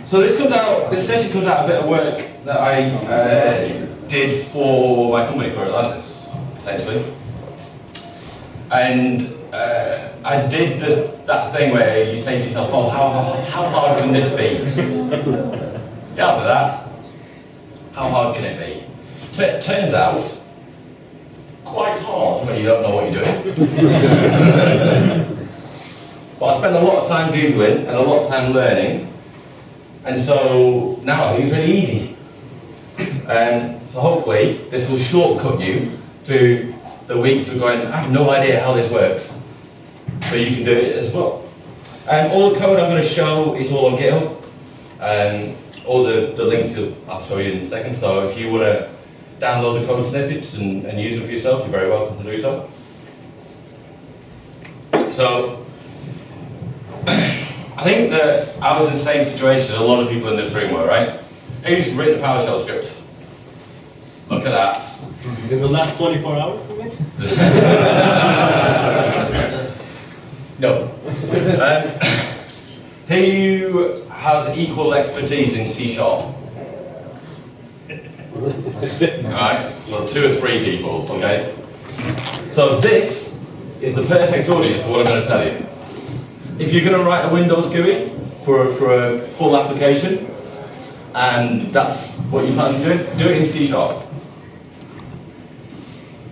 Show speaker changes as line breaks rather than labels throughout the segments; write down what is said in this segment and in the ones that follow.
So this session comes out of a bit of work that I did for my company, for Atlantis, essentially. And I did that thing where you say to yourself, oh, how hard can this be? Yeah, after that, how hard can it be? Turns out, quite hard when you don't know what you're doing. But I spent a lot of time Googling and a lot of time learning, and so now I think it's really easy. So hopefully this will shortcut you through the weeks of going, I have no idea how this works, so you can do it as well. All the code I'm going to show is all on GitHub. All the links I'll show you in a second, so if you want to download the code snippets and use them for yourself, you're very welcome to do so. So, I think that I was in the same situation as a lot of people in this room were, right? Who's written a PowerShell script? Look at that.
It will last 24 hours for me?
No. Who has equal expertise in C#? Alright, so 2 or 3 people, okay? So this is the perfect audience for what I'm going to tell you. If you're going to write a Windows GUI for a full application, and that's what you fancy doing, do it in C#.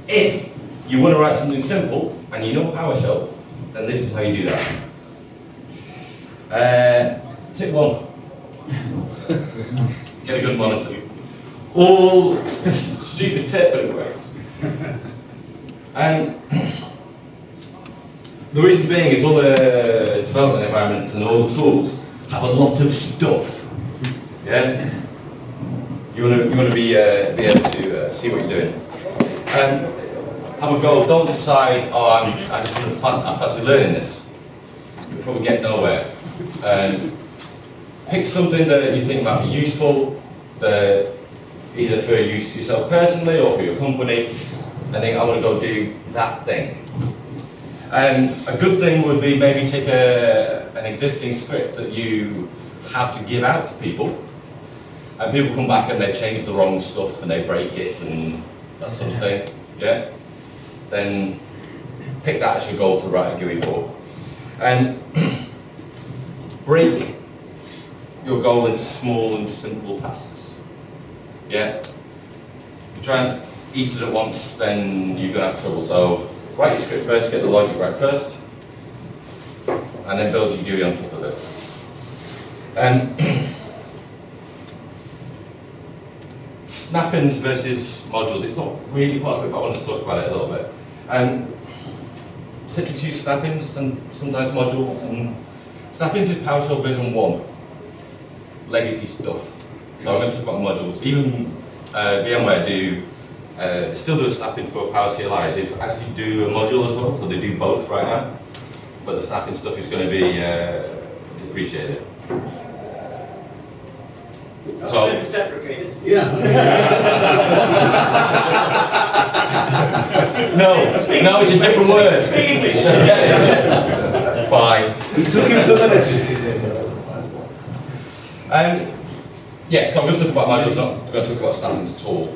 If you want to write something simple, and you know PowerShell, then this is how you do that. Tip 1. Get a good monitor. All stupid tip, but it works. The reason being is all the development environments and all the tools have a lot of stuff. Yeah, you want to be able to see what you're doing. Have a goal. Don't decide, oh, I fancy learning this. You'll probably get nowhere. Pick something that you think might be useful, either for use yourself personally or for your company. I think I want to go do that thing. A good thing would be maybe take an existing script that you have to give out to people, and people come back and they change the wrong stuff and they break it and that sort of thing. Yeah. Then pick that as your goal to write a GUI for. And break your goal into small and simple tasks. Yeah? If you try and eat it at once, then you're going to have trouble. So write your script first, get the logic right first, and then build your GUI on top of it. Snap-ins versus modules. It's not really part of it, but I want to talk about it a little bit. Citrix use snap-ins and sometimes modules. And snap-ins is PowerShell version 1, legacy stuff. So I'm going to talk about modules. Even VMware still do a snap-in for PowerCLI. They actually do a module as well, so they do both right now. But the snap-in stuff is going to be depreciated. So
it's deprecated.
Yeah.
No, it's a different word.
Speak English.
Fine.
It took him 2 minutes.
Yeah, so I'm going to talk about modules, not going to talk about snap-ins at all.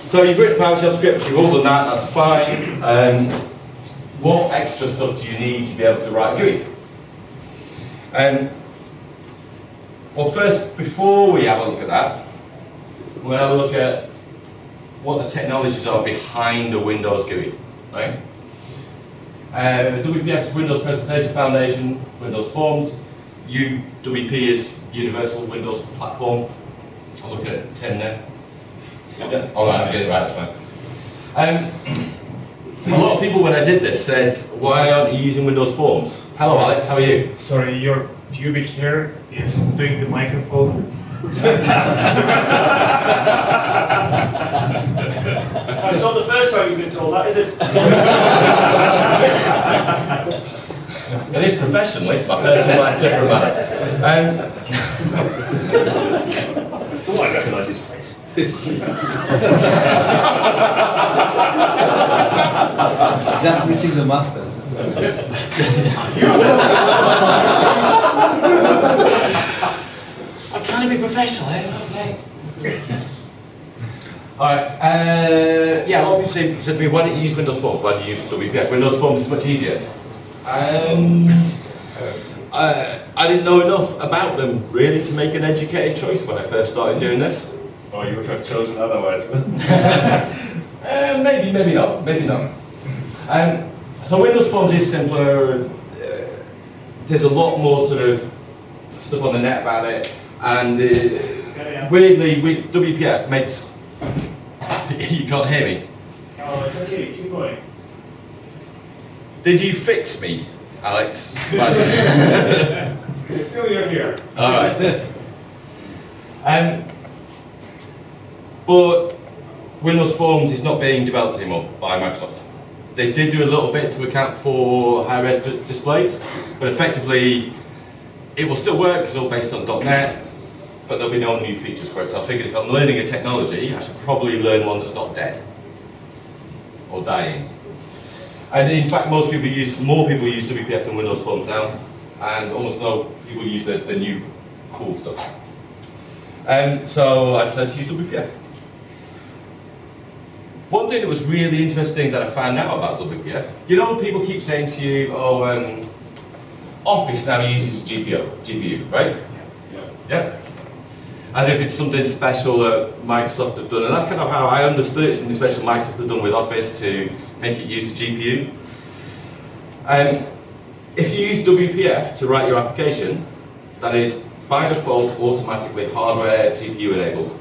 So you've written PowerShell script, you've all done that, that's fine. What extra stuff do you need to be able to write a GUI? Well, first, before we have a look at that, we're going to have a look at what the technologies are behind a Windows GUI, right? WPF is Windows Presentation Foundation, Windows Forms. UWP is Universal Windows Platform. I'll look at 10 there. Yeah. All right, I'm getting it right, that's fine. A lot of people, when I did this, said, why aren't you using Windows Forms? Hello, Alex, how are you?
Sorry, your pubic hair is doing the microphone.
That's not the first time you've been told that, is it?
It is professionally, my personal life, different matter.
Oh, I recognise his face.
Just missing the master.
said to me, why don't you use Windows Forms? Why do you use WPF? Windows Forms is much easier. And I didn't know enough about them really to make an educated choice when I first started doing this.
Oh, you would have chosen otherwise.
Maybe, maybe not, maybe not. So Windows Forms is simpler. There's a lot more sort of stuff on the net about it, and weirdly, WPF makes. You can't hear me.
Oh, it's okay, keep going.
Did you fix me, Alex?
It's still your here.
All right. But Windows Forms is not being developed anymore by Microsoft. They did do a little bit to account for high-res displays, but effectively it will still work. It's all based on .NET, but there'll be no new features for it. So I figured if I'm learning a technology, I should probably learn one that's not dead or dying. And in fact, more people use WPF than Windows Forms now, and almost no people use the new cool stuff. So I decided to use WPF. One thing that was really interesting that I found out about WPF, you know, people keep saying to you, oh, Office now uses GPU, right? Yeah. As if it's something special that Microsoft have done, and that's kind of how I understood it, something special Microsoft have done with Office to make it use the GPU. If you use WPF to write your application, that is by default automatically hardware GPU enabled.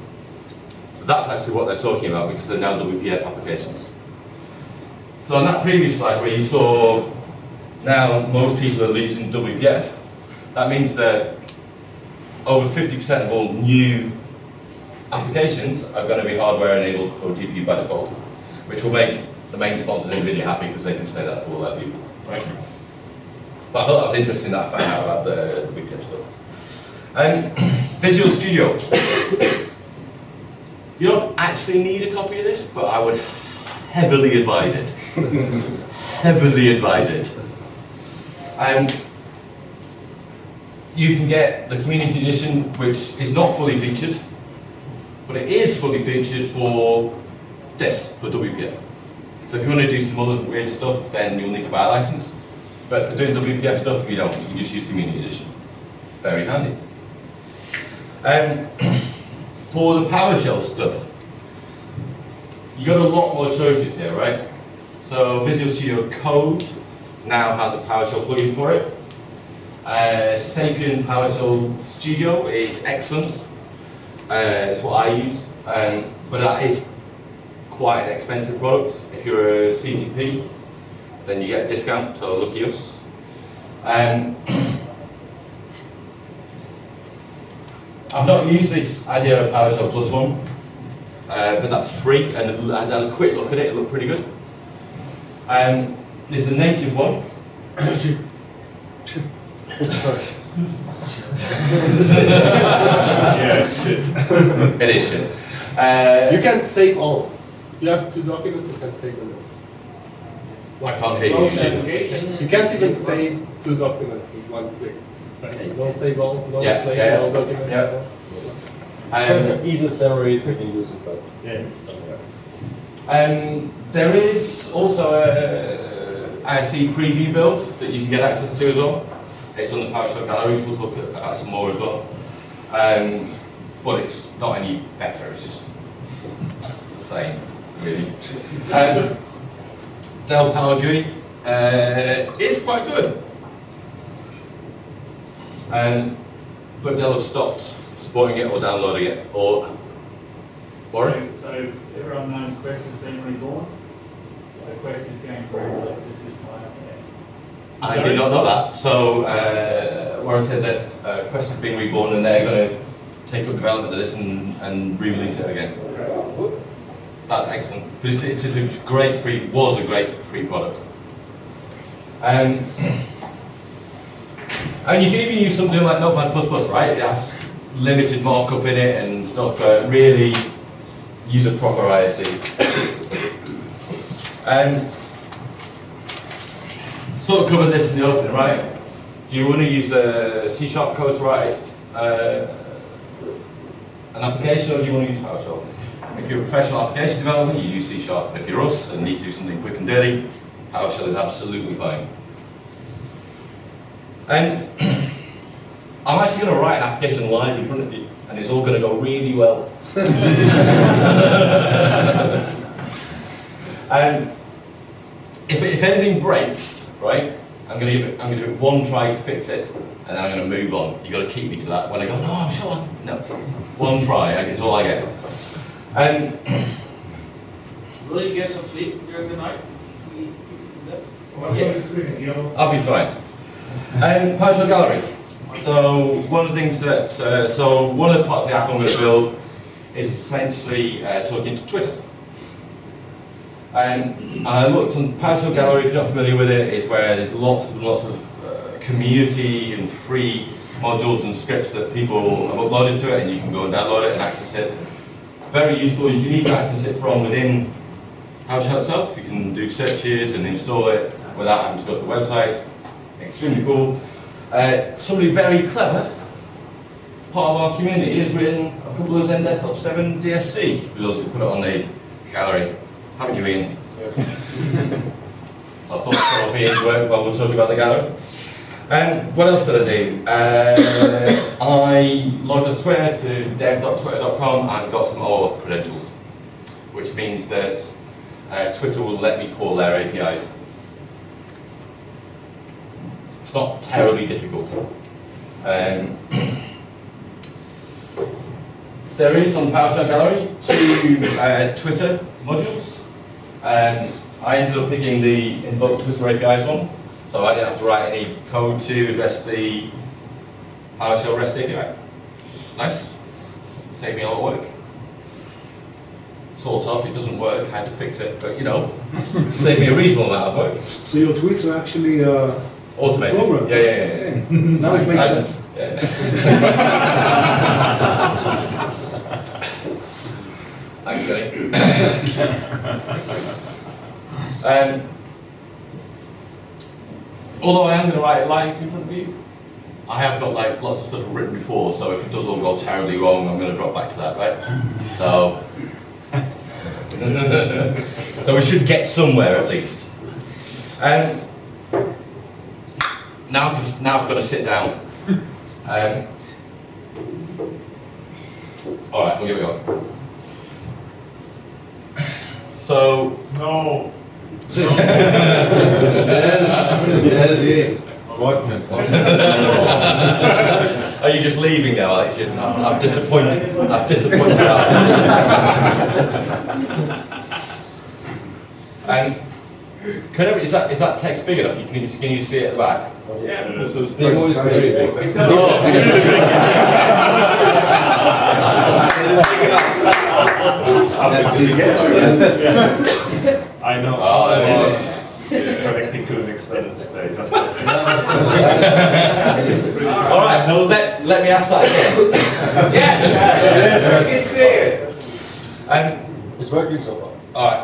So that's actually what they're talking about because they're now WPF applications. So on that previous slide where you saw now most people are using WPF, that means that over 50% of all new applications are going to be hardware enabled for GPU by default, which will make the main sponsors NVIDIA happy because they can say that to all their people. Right? But I thought that was interesting that I found out about the WPF stuff. Visual Studio. You don't actually need a copy of this, but I would heavily advise it. Heavily advise it. You can get the Community Edition, which is not fully featured, but it is fully featured for this, for WPF. So if you want to do some other weird stuff, then you'll need to buy a license. But for doing WPF stuff, you don't. You can just use Community Edition. Very handy. For the PowerShell stuff, you got a lot more choices here, right? So Visual Studio Code now has a PowerShell plugin for it. Sapien PowerShell Studio is excellent. It's what I use, but that is quite an expensive product. If you're a CTP, then you get a discount, so lucky us. I've not used this idea of PowerShell Plus One, but that's free, and I had a quick look at it, it looked pretty good. There's the native one.
Yeah, it's shit.
It is shit.
You can save all. You have 2 documents, you can save them all.
I can't hear you. Stephen.
You can't even save 2 documents with 1 click. Don't save all, don't
Yeah,
play
yeah,
all documents.
Yeah.
Easy steroids, you can use it, but
There is also a IC preview build that you can get access to as well. It's on the PowerShell gallery, we'll talk about some more as well. But it's not any better, it's just the same, really. Dell Power GUI is quite good. But Dell have stopped supporting it or downloading it, or Warren?
So everyone knows Quest has been reborn. The Quest is going for this is my understanding.
I did not know that. So Warren said that Quest has been reborn and they're going to take up development of this and re-release it again. That's excellent. It's a great was a great free product. And you can even use something like Notepad++, right? It has limited markup in it and stuff, but really use a proper ISE. Sort of covered this in the opening, right? Do you want to use a C# code to write an application, or do you want to use PowerShell? if you're a professional application developer, you use C#. If you're us and need to do something quick and dirty, PowerShell is absolutely fine. And I'm actually going to write an application live in front of you, and it's all going to go really well. And if anything breaks, right, I'm going to give it one try to fix it, and then I'm going to move on. You've got to keep me to that. When I go, no, I'm sure I can. No, one try, it's all I get. And
Will you get some sleep during the night?
What about the screen is yellow?
I'll be fine. PowerShell Gallery. So one of the things that, so one of the parts of the app I'm going to build is essentially talking to Twitter. And I looked on PowerShell Gallery, if you're not familiar with it, is where there's lots of community and free modules and scripts that people have uploaded to it, and you can go and download it and access it. Very useful. You can even access it from within PowerShell itself. You can do searches and install it without having to go to the website. Extremely cool. Somebody very clever, part of our community, has written a couple of Zen Desktop 7 DSC results to put it on the gallery. Haven't you, Ian?
Yeah.
So I thought I'd be into work while we're talking about the gallery. What else did I do? I logged on Twitter to dev.twitter.com and got some OAuth credentials, which means that Twitter will let me call their APIs. It's not terribly difficult. There is on PowerShell Gallery 2 Twitter modules. I ended up picking the invoke Twitter APIs one, so I didn't have to write any code to address the PowerShell REST API. Nice. Saved me a lot of work. Sort of, it doesn't work, I had to fix it, but you know, saved me a reasonable amount of work.
So your tweets are actually
Automated.
programmed?
Yeah.
Now it makes sense.
Yeah. Thanks, Jenny. Although I am going to write it live in front of you, I have got like lots of stuff I've written before, so if it does all go terribly wrong, I'm going to drop back to that, right? So, so we should get somewhere at least. Now I've got to sit down. All right, we'll give it a go. So,
No.
Yes.
are you just leaving now, Alex? I'm disappointed. I'm disappointed, Alex. Is that text big enough? Can you see it at the back?
Yeah, but it's just.
Nemo is very big.
I know.
Oh, there it is.
Connecting to an external display. Just
All right. Well, let me ask that again. Yes. I can see it.
It's working so far.
All right.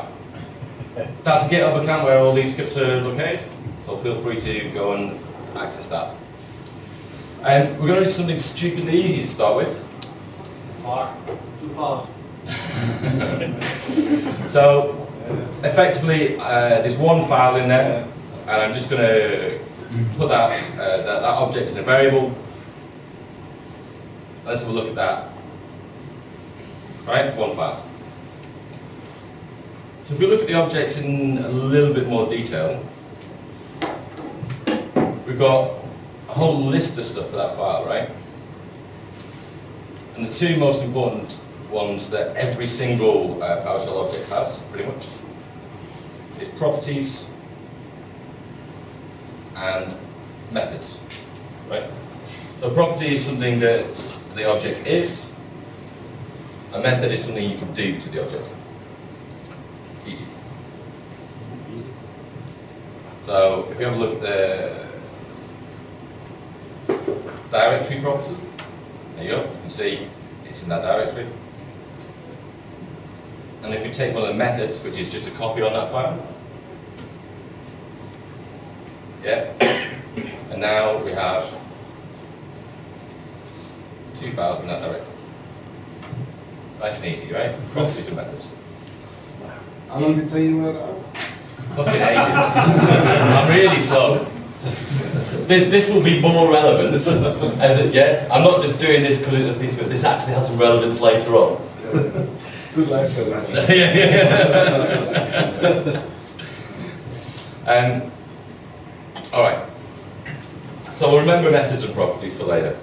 That's a GitHub account where all these scripts are located, so feel free to go and access that. We're going to do something stupidly easy to start with.
Too fast.
So, effectively, there's one file in there, and I'm just going to put that object in a variable. Let's have a look at that. Right, one file. So if we look at the object in a little bit more detail, we've got a whole list of stuff for that file, right? And the two most important ones that every single PowerShell object has, pretty much, is properties and methods, right? So a property is something that the object is. A method is something you can do to the object. Easy. So if you have a look at the directory property, there you go, you can see it's in that directory. And if you take one of the methods, which is just a copy on that file, yeah, and now we have 2 files in that directory. Nice and easy, right? Properties and methods.
How long did it take you to work that out?
Fucking ages. I'm really slow. This will be more relevant, as it, yeah. I'm not just doing this because it's a piece, but this actually has some relevance later on.
Good life coach.
All right. So we'll remember methods and properties for later.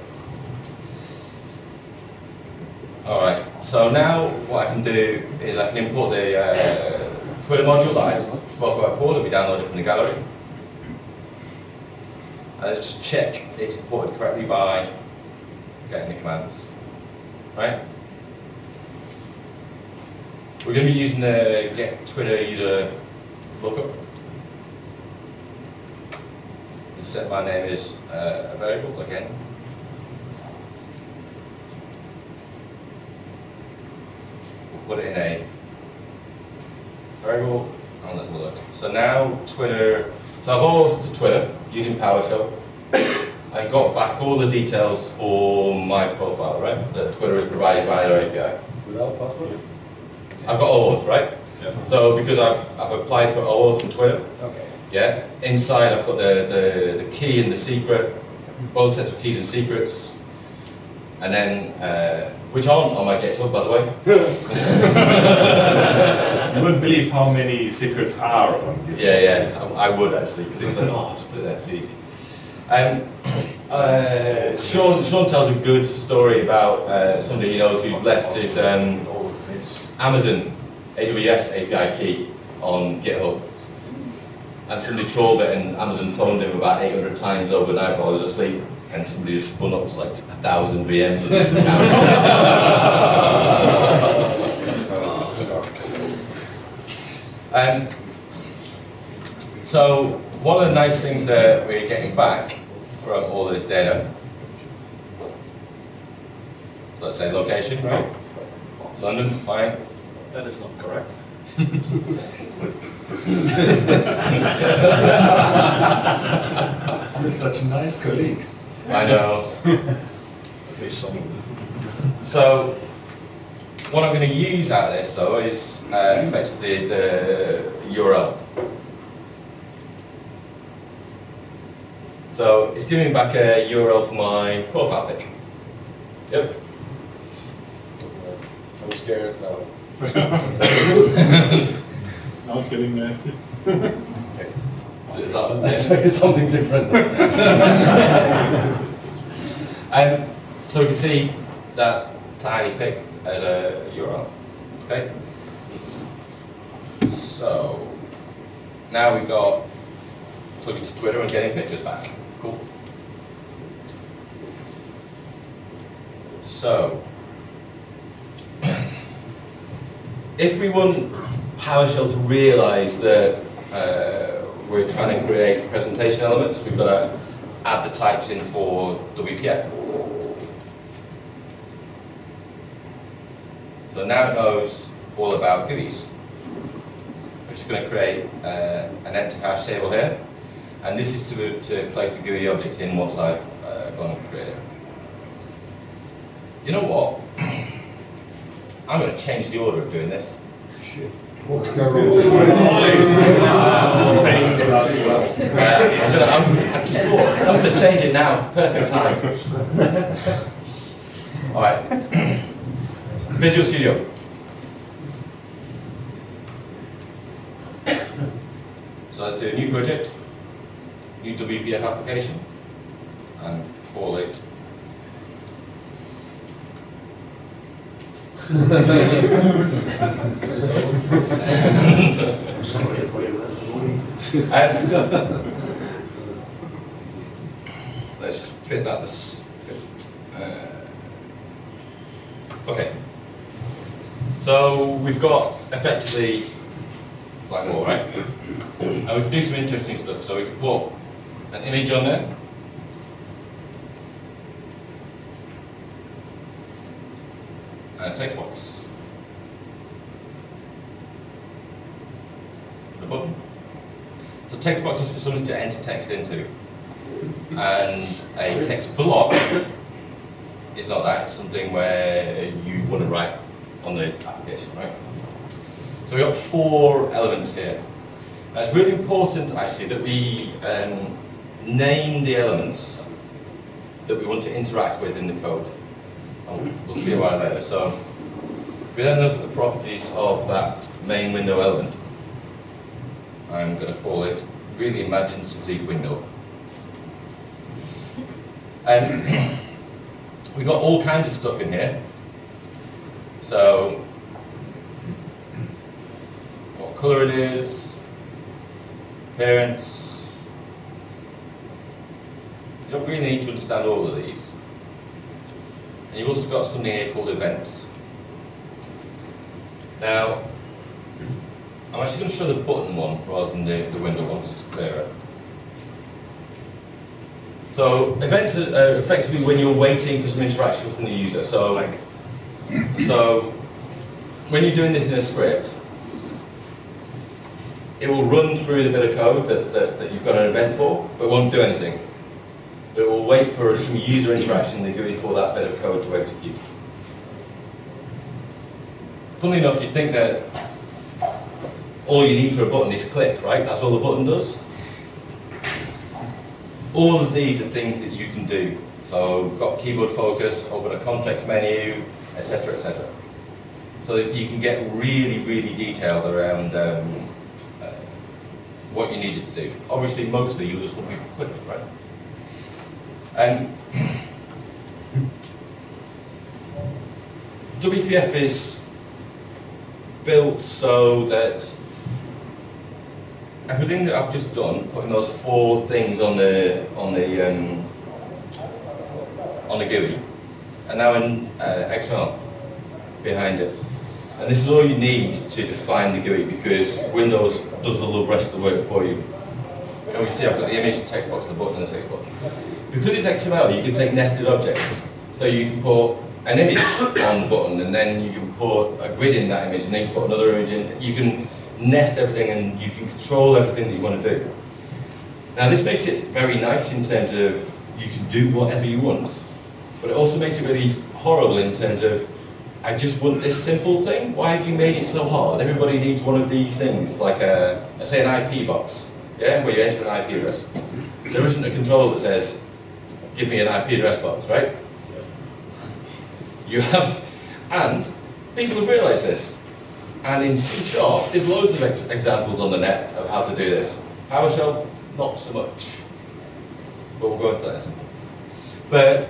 All right. So now what I can do is I can import the Twitter module that I spoke about before that we downloaded from the gallery. And let's just check it's imported correctly by getting the commands. Right? We're going to be using the get Twitter user lookup. The set my name is a variable again. We'll put it in a variable and let's have a look. So now Twitter, so I've authored to Twitter using PowerShell. I got back all the details for my profile, right? That Twitter is provided by their API.
Without password?
I've got OAuth, right?
Yeah.
So because I've applied for OAuth from Twitter,
Okay.
yeah, inside I've got the key and the secret, both sets of keys and secrets, and then, which aren't on my GitHub, by the way.
You wouldn't believe how many secrets are on GitHub.
Yeah, I would actually, because it's like, oh, just put it there, it's easy. Sean tells a good story about somebody he knows who left his Amazon AWS API key on GitHub. And somebody trolled it and Amazon phoned him about 800 times overnight while he was asleep. And somebody just spun up like 1,000 VMs of his account. So one of the nice things that we're getting back from all this data, so let's say location, right? London, fine.
That is not correct. You're such nice colleagues.
I know.
At least some of them.
So what I'm going to use out of this though is effectively the URL. So it's giving me back a URL for my profile pic. Yep.
I'm scared now.
Now it's getting nasty.
I expected something different. So we can see that tiny pic as a URL. Okay. So now we've got plugging to Twitter and getting pictures back. Cool. So if we want PowerShell to realize that we're trying to create presentation elements, we've got to add the types in for WPF. So now it knows all about GUIs. We're just going to create an empty hash table here, and this is to place the GUI objects in once I've gone and created it. You know what? I'm going to change the order of doing this.
What could go wrong?
Famous last words.
I just thought, I'm going to change it now. Perfect time. All right. Visual Studio. So let's do a new project, new WPF application, and call it. Let's just fit that. Okay. So we've got effectively like more, right? And we can do some interesting stuff. So we can put an image on there. And a text box. And a button. So text box is for something to enter text into. And a text block is not that. It's something where you want to write on the application, right? So we've got 4 elements here. Now it's really important actually that we name the elements that we want to interact with in the code. And we'll see why later. So if we then look at the properties of that main window element, I'm going to call it really imaginatively window. And we've got all kinds of stuff in here. So what colour it is, appearance. You don't really need to understand all of these. And you've also got something here called events. Now, I'm actually going to show the button one rather than the window one because it's clearer. So events are effectively when you're waiting for some interaction from the user. So when you're doing this in a script, it will run through the bit of code that you've got an event for, but it won't do anything. It will wait for some user interaction in the GUI for that bit of code to execute. Funnily enough, you'd think that all you need for a button is click, right? That's all the button does. All of these are things that you can do. So we've got keyboard focus, open a context menu, etc., etc. So that you can get really, really detailed around what you needed to do. Obviously, mostly you'll just want people to click it, right? WPF is built so that everything that I've just done, putting those 4 things on the GUI, and now in XML behind it. And this is all you need to define the GUI because Windows does all the rest of the work for you. And we can see I've got the image, the text box, the button, and the text box. Because it's XML, you can take nested objects. So you can put an image on the button, and then you can put a grid in that image, and then you put another image in. You can nest everything, and you can control everything that you want to do. Now this makes it very nice in terms of you can do whatever you want, but it also makes it really horrible in terms of I just want this simple thing. Why have you made it so hard? Everybody needs one of these things, like let's say an IP box, yeah, where you enter an IP address. There isn't a control that says, give me an IP address box, right? You have, and people have realised this. And in C#, there's loads of examples on the net of how to do this. PowerShell, not so much. But we'll go into that in a second. But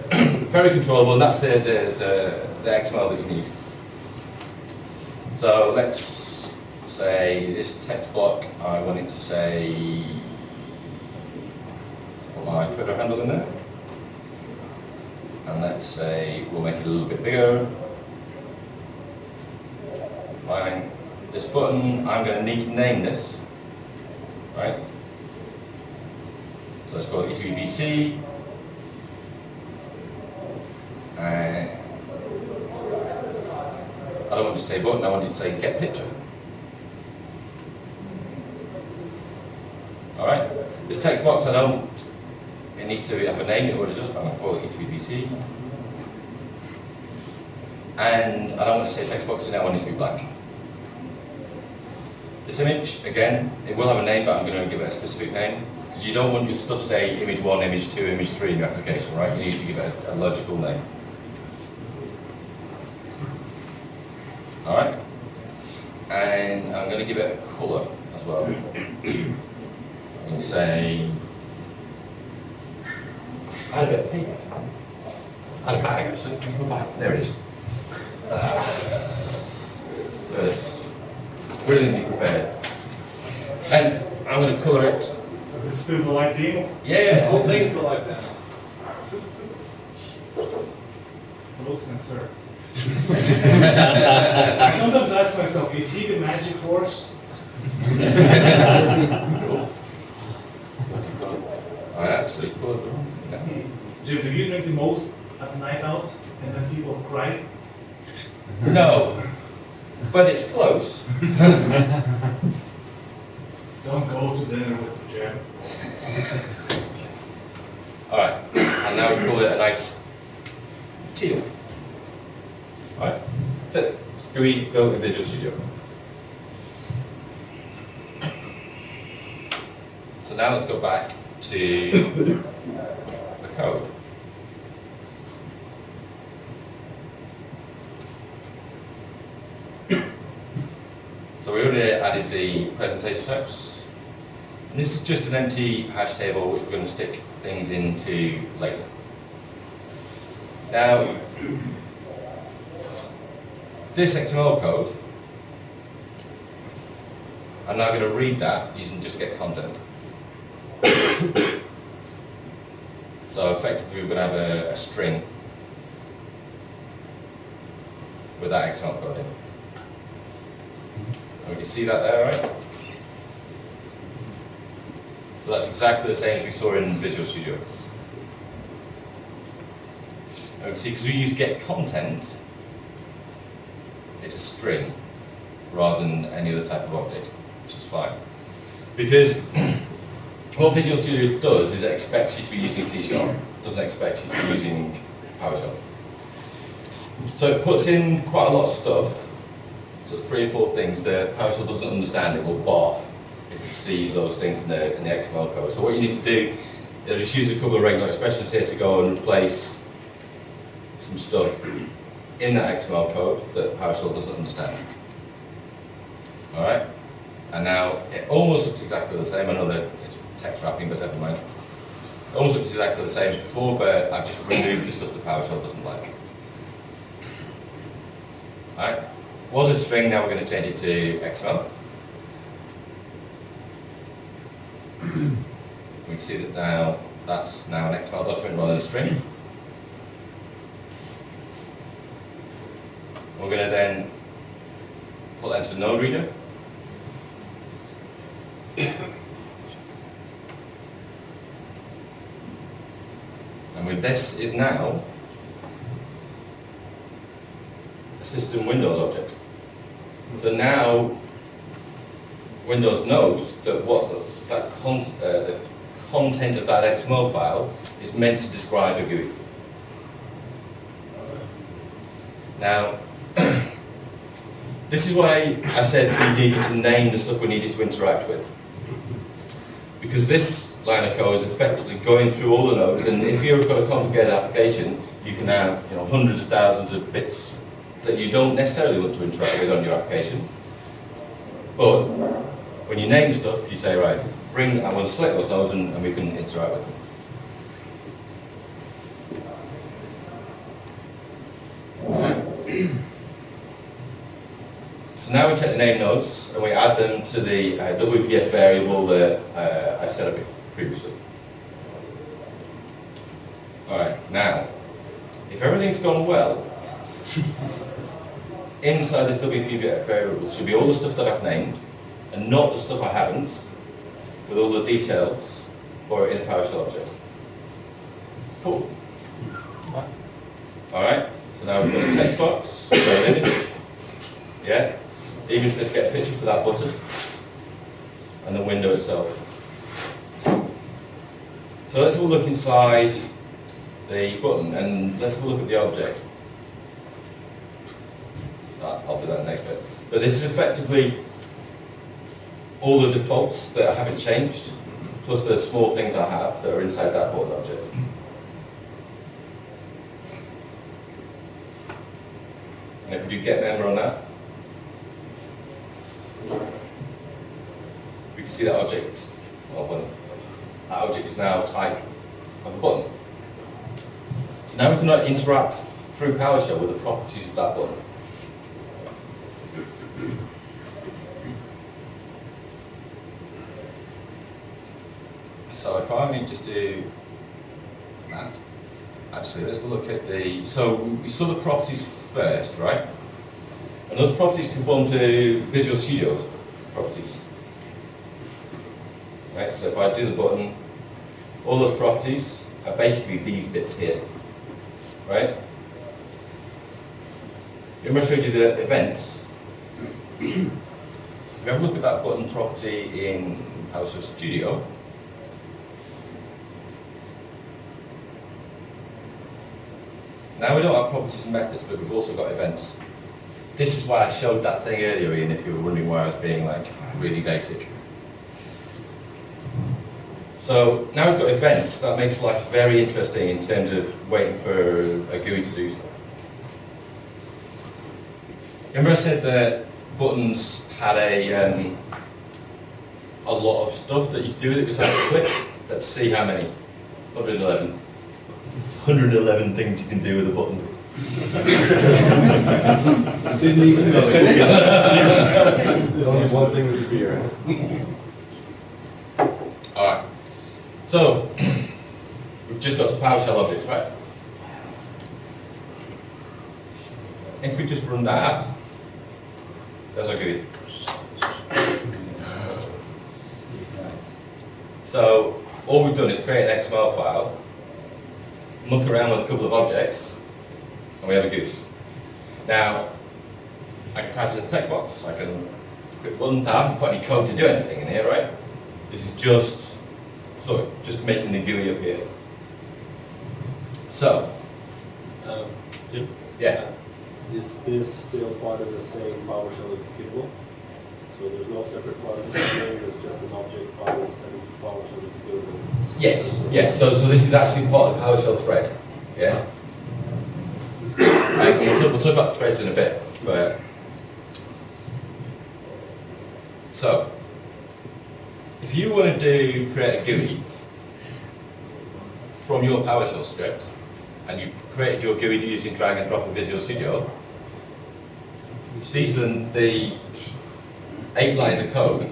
very controllable, and that's the XML that you need. So let's say this text block, I want it to say, put my Twitter handle in there. And let's say we'll make it a little bit bigger. Fine. This button, I'm going to need to name this, right? So let's call it E2VC. And I don't want it to say button, I want it to say get picture. Alright, this text box it needs to have a name, it already does, but I'm going to call it E2VC. And I don't want to say text box, and I want it to be blank. This image, again, it will have a name, but I'm going to give it a specific name. Because you don't want your stuff to say image 1, image 2, image 3 in your application, right? You need to give it a logical name. Alright? And I'm going to give it a colour as well. I'm going to say, I had a bit of paper. I had a bag actually, where's my bag? There it is. There it is. Brilliantly prepared. And I'm going to colour it.
Is it still the light theme?
Yeah,
All things are like that.
Rules and sir. I sometimes ask myself, is he the magic horse?
I actually coloured it.
Jim, do you drink the most at night out and then people cry?
No, but it's close.
Don't go to dinner with the jam.
Alright, and now we call it a nice teal. Alright, that's it. GUI built in Visual Studio. So now let's go back to the code. So we already added the presentation types. And this is just an empty hash table which we're going to stick things into later. Now, this XML code, I'm now going to read that using just get content. So effectively we're going to have a string with that XML code in. And we can see that there, right? So that's exactly the same as we saw in Visual Studio. And we can see, because we use get content, it's a string rather than any other type of object, which is fine. Because what Visual Studio does is it expects you to be using C#, doesn't expect you to be using PowerShell. So it puts in quite a lot of stuff, so 3 or 4 things that PowerShell doesn't understand. It will barf if it sees those things in the XML code. So what you need to do is just use a couple of regular expressions here to go and replace some stuff in that XML code that PowerShell doesn't understand. All right? And now it almost looks exactly the same. I know that it's text wrapping, but never mind. It almost looks exactly the same as before, but I've just removed the stuff that PowerShell doesn't like. All right? Was a string, now we're going to change it to XML. We can see that now that's now an XML document rather than a string. We're going to then put that into the node reader. And with this is now a system Windows object. So now Windows knows that the content of that XML file is meant to describe a GUI. Now, this is why I said we needed to name the stuff we needed to interact with. Because this line of code is effectively going through all the nodes, and if you've got a complicated application, you can have hundreds of thousands of bits that you don't necessarily want to interact with on your application. But when you name stuff, you say, right, I want to select those nodes and we can interact with them. So now we take the name nodes and we add them to the WPF variable that I set up previously. Alright, now, if everything's gone well, inside this WPF variable should be all the stuff that I've named, and not the stuff I haven't, with all the details for it in a PowerShell object. Cool. Alright, so now we've got a text box, we've got an image. Yeah, even says get a picture for that button, and the window itself. So let's have a look inside the button, and let's have a look at the object. I'll do that in the next bit. But this is effectively all the defaults that I haven't changed, plus the small things I have that are inside that button object. And if we do get member on that, we can see that object, that object is now type of a button. So now we can interact through PowerShell with the properties of that button. So if I just do that, actually let's look at so we saw the properties first, right? And those properties conform to Visual Studio's properties. Right, so if I do the button, all those properties are basically these bits here, right? I'm going to show you the events. If you have a look at that button property in PowerShell Studio, now we don't have properties and methods, but we've also got events. this is why I showed that thing earlier, Ian, if you were wondering why I was being like really basic. So now we've got events, that makes life very interesting in terms of waiting for a GUI to do stuff. Remember I said that buttons had a lot of stuff that you could do with it besides click? Let's see how many. 111. 111 things you can do with a button.
Didn't even know. Only one thing was a beer.
Alright. So, we've just got some PowerShell objects, right? If we just run that, that's our GUI. So, all we've done is create an XML file, muck around with a couple of objects, and we have a GUI. Now, I can type in the text box, I can click button, I haven't put any code to do anything in here, right? This is just just making the GUI appear. So,
Jim?
yeah,
Is this still part of the same PowerShell executable? So there's no separate process here, there's just an object file and PowerShell executable?
yes, so this is actually part of the PowerShell thread, yeah? Right, we'll talk about threads in a bit, but... So, if you want to create a GUI from your PowerShell script, and you've created your GUI using drag and drop in Visual Studio, these are the 8 lines of code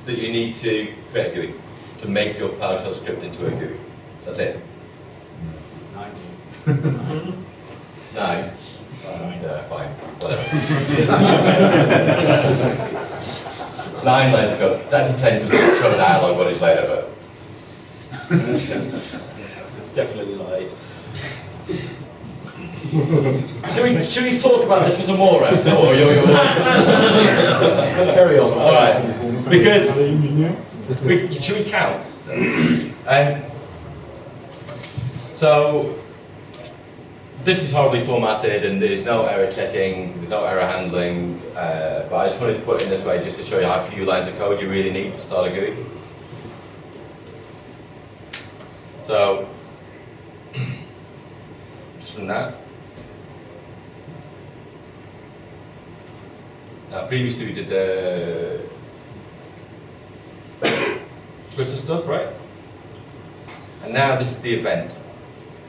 that you need to create a GUI, to make your PowerShell script into a GUI. That's it. 9. Yeah, fine, whatever. 9 lines of code. It's actually 10 because we'll show dialogue what is later, but...
It's definitely not 8.
Should we talk about this for some more, right? No, carry on. All right, because should we count? So this is horribly formatted, and there's no error checking, there's no error handling. But I just wanted to put it in this way just to show you how few lines of code you really need to start a GUI. So just from that. Now, previously we did the Twitter stuff, right? And now this is the event.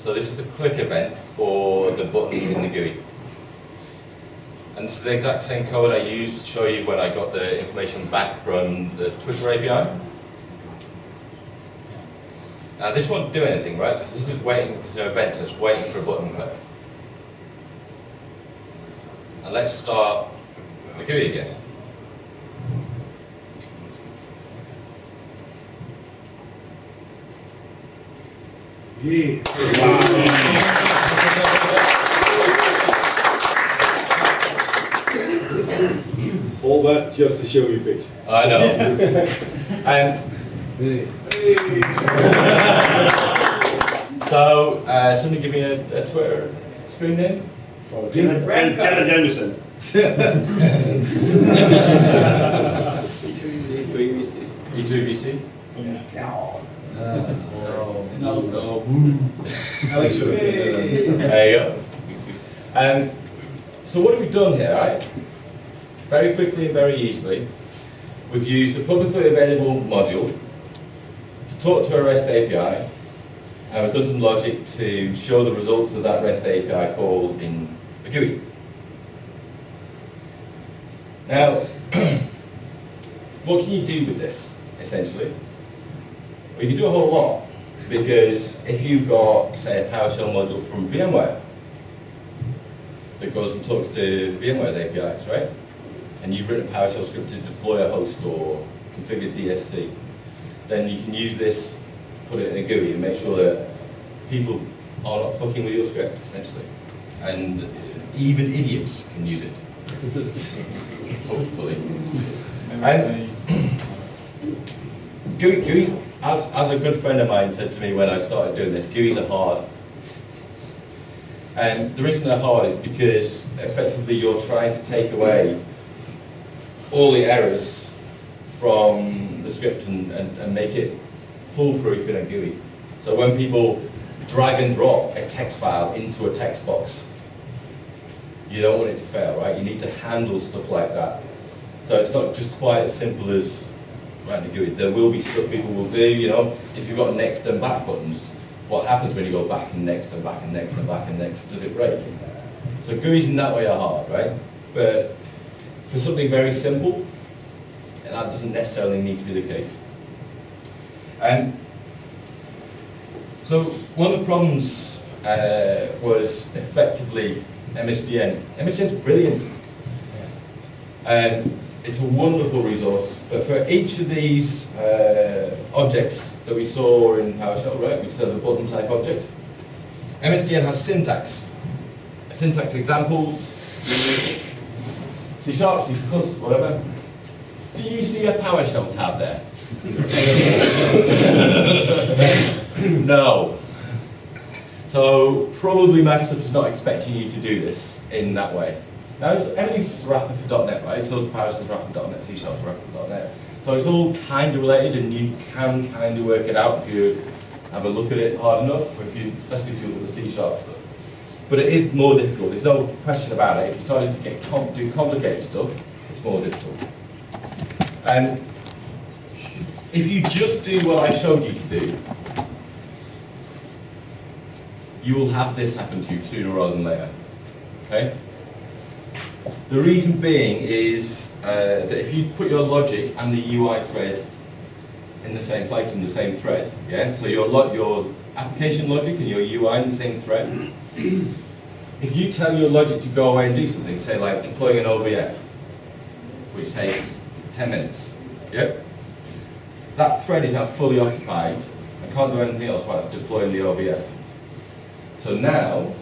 So this is the click event for the button in the GUI. And this is the exact same code I used to show you when I got the information back from the Twitter API. Now this won't do anything, right? Because this is waiting, this is an event, so it's waiting for a button click. And let's start the GUI again.
Yeah.
All that just to show you a picture.
I know.
Hey.
So, somebody give me a Twitter screen name?
Jenna Jameson.
E2VC?
Alex should have been
There you go. So what have we done here, right? Very quickly and very easily, we've used a publicly available module to talk to a REST API, and we've done some logic to show the results of that REST API call in a GUI. Now, what can you do with this, essentially? Well, you can do a whole lot, because if you've got, say, a PowerShell module from VMware that goes and talks to VMware's APIs, right? And you've written a PowerShell script to deploy a host or configure DSC, then you can use this, put it in a GUI, and make sure that people are not fucking with your script, essentially. And even idiots can use it. Hopefully. And GUIs, as a good friend of mine said to me when I started doing this, GUIs are hard. And the reason they're hard is because effectively you're trying to take away all the errors from the script and make it foolproof in a GUI. So when people drag and drop a text file into a text box, you don't want it to fail, right? You need to handle stuff like that. So it's not just quite as simple as writing a GUI. There will be stuff people will do, you know, if you've got next and back buttons, what happens when you go back and next and back and next and back and next? Does it break? So GUIs in that way are hard, right? But for something very simple, that doesn't necessarily need to be the case. And so one of the problems was effectively MSDN. MSDN's brilliant. And it's a wonderful resource, but for each of these objects that we saw in PowerShell, right, we saw the button type object, MSDN has syntax examples, C#, C++, whatever. Do you see a PowerShell tab there? No. So probably Microsoft is not expecting you to do this in that way. Now, everything's just wrapped for .NET, right? So PowerShell's wrapped for .NET, C#'s wrapped for .NET. So it's all kind of related, and you can kind of work it out if you have a look at it hard enough, or especially if you look at the C# stuff. But it is more difficult. There's no question about it. If you started to do complicated stuff, it's more difficult. And if you just do what I showed you to do, you will have this happen to you sooner rather than later. Okay? The reason being is that if you put your logic and the UI thread in the same place, in the same thread, yeah? So your application logic and your UI in the same thread, if you tell your logic to go away and do something, say like deploying an OVF, which takes 10 minutes, yep? That thread is now fully occupied and can't do anything else while it's deploying the OVF. So now,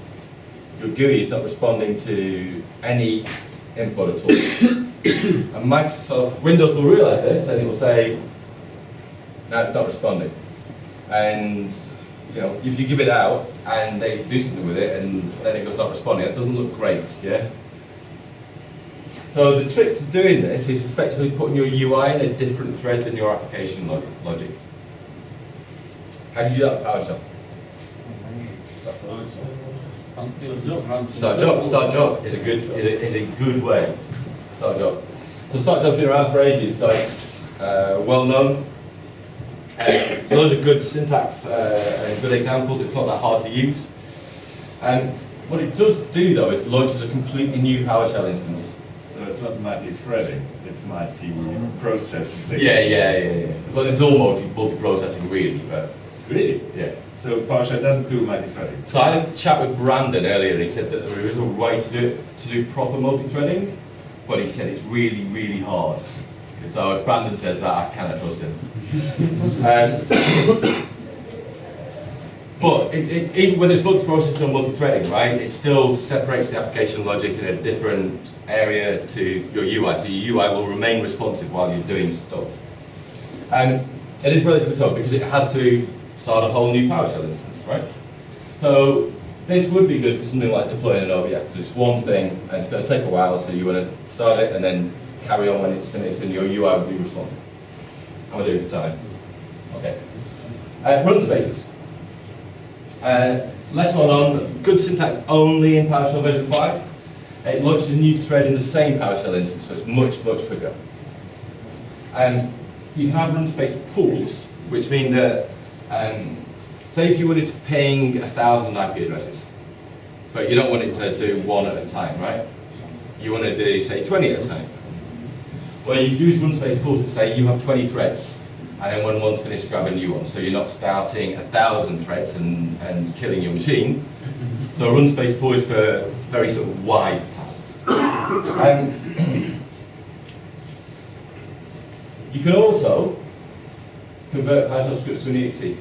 your GUI is not responding to any input at all. And Microsoft Windows will realize this and it will say, no, it's not responding. And you know, if you give it out and they do something with it and then it goes not responding, it doesn't look great, yeah? So the trick to doing this is effectively putting your UI in a different thread than your application logic. How do you do that with PowerShell? Start job is a good way. Start job. The start job's been around for ages, so it's well known. Those are good syntax and good examples. It's not that hard to use. And what it does do though is launches a completely new PowerShell instance.
So it's not multi-threading, it's multi-processing.
Yeah. Well, it's all multi-processing really, but
Really?
yeah.
So PowerShell doesn't do multi-threading?
So I had a chat with Brandon earlier, and he said that there is a way to do proper multi-threading, but he said it's really, really hard. So if Brandon says that, I cannot trust him. But even whether it's multi-processing or multi-threading, right, it still separates the application logic in a different area to your UI. So your UI will remain responsive while you're doing stuff. And it is relatively tough because it has to start a whole new PowerShell instance, right? So this would be good for something like deploying an OVF because it's one thing and it's going to take a while, so you want to start it and then carry on when it's finished and your UI will be responsive. How am I doing for time? Okay. Run spaces. Less well known, good syntax only in PowerShell version 5. It launches a new thread in the same PowerShell instance, so it's much, much quicker. You have run space pools, which mean that, say if you wanted to ping 1,000 IP addresses, but you don't want it to do one at a time, right? You want to do, say, 20 at a time. Well, you use run space pools to say you have 20 threads, and then when one's finished, grab a new one. So you're not starting 1,000 threads and killing your machine. So run space pool is for very sort of wide tasks. You can also convert PowerShell scripts to an exe.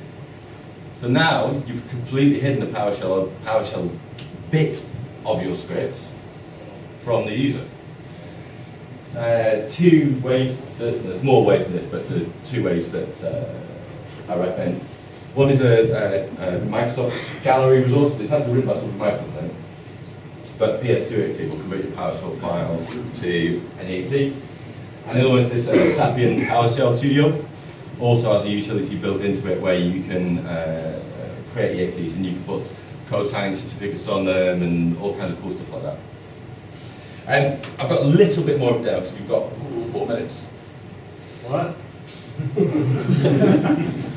So now you've completely hidden the PowerShell bit of your script from the user. Two ways, there's more ways than this, but the two ways that I recommend. One is a Microsoft Gallery resource. It's actually written by someone from Microsoft then. But PS2exe will convert your PowerShell files to an exe. And the other one is this Sapient PowerShell Studio. Also has a utility built into it where you can create exes and you can put code signing certificates on them and all kinds of cool stuff like that. I've got a little bit more update because we've got 4 minutes.
What?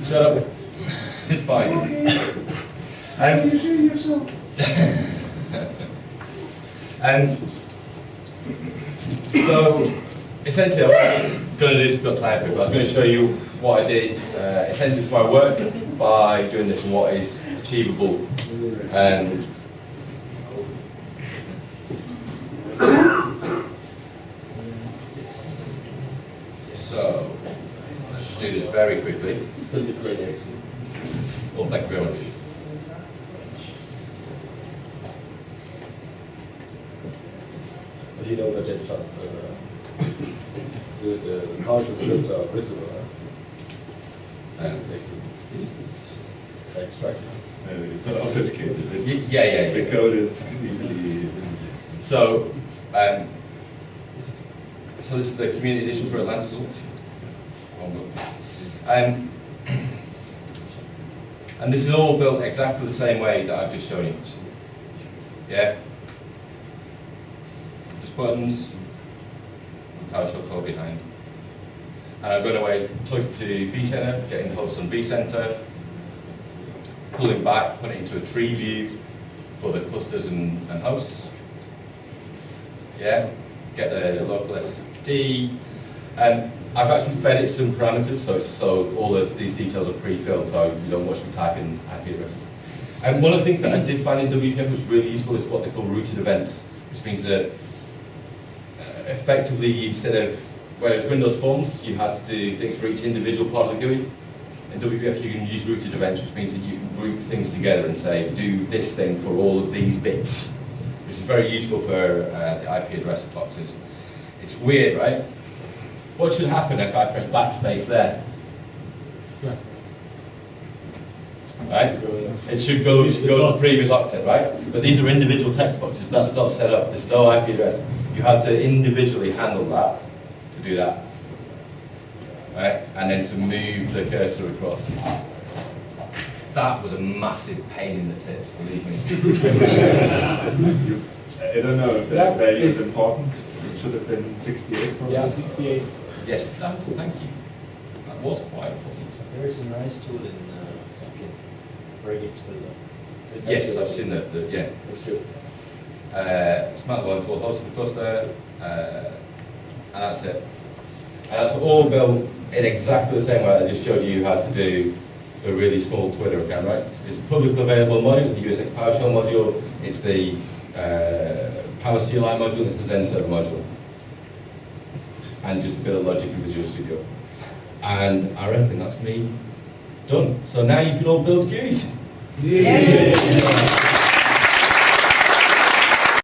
Shut up. It's fine.
You see yourself.
So, essentially, I'm going to do this, we've got time for it, but I was going to show you what I did, essentially for my work, by doing this and what is achievable. So, let's do this very quickly.
Still did great exe.
Well, thank you very much.
But you know that they just the PowerShell scripts are visible, and it's exe. Extract.
It's not obfuscated. It's,
Yeah.
The code is easily visible.
So, so this is the community edition for Atlantis. And this is all built exactly the same way that I've just shown you. Yeah? Just buttons, and PowerShell code behind. And I'm going away, took it to vCenter, getting the host on vCenter, pulling back, putting it into a tree view for the clusters and hosts. Yeah, get the local SSD. I've actually fed it some parameters, so all of these details are pre-filled, so you don't watch me typing IP addresses. And one of the things that I did find in WPF was really useful is what they call rooted events, which means that effectively, instead of, whereas Windows Forms, you had to do things for each individual part of the GUI, in WPF you can use rooted events, which means that you can group things together and say, do this thing for all of these bits, which is very useful for the IP address boxes. It's weird, right? What should happen if I press backspace there?
Yeah.
Right? It should go to the previous octet, right? But these are individual text boxes. That's not set up. There's no IP address. You have to individually handle that to do that. Right? And then to move the cursor across. That was a massive pain in the tits, believe me.
I don't know if that value is important. It should have been 68 probably.
Yeah, 68.
Yes, thank you. That was quite important.
There is a nice tool in Breakage Builder.
Yes, I've seen that. Yeah.
That's good.
Smart launch will host the cluster, and that's it. And that's all built in exactly the same way I just showed you how to do a really small Twitter account, right? It's a publicly available module, it's the USX PowerShell module, it's the PowerCLI module, it's the Zen Server module. And just a bit of logic in Visual Studio. And I reckon that's me done. So now you can all build GUIs.
Yeah.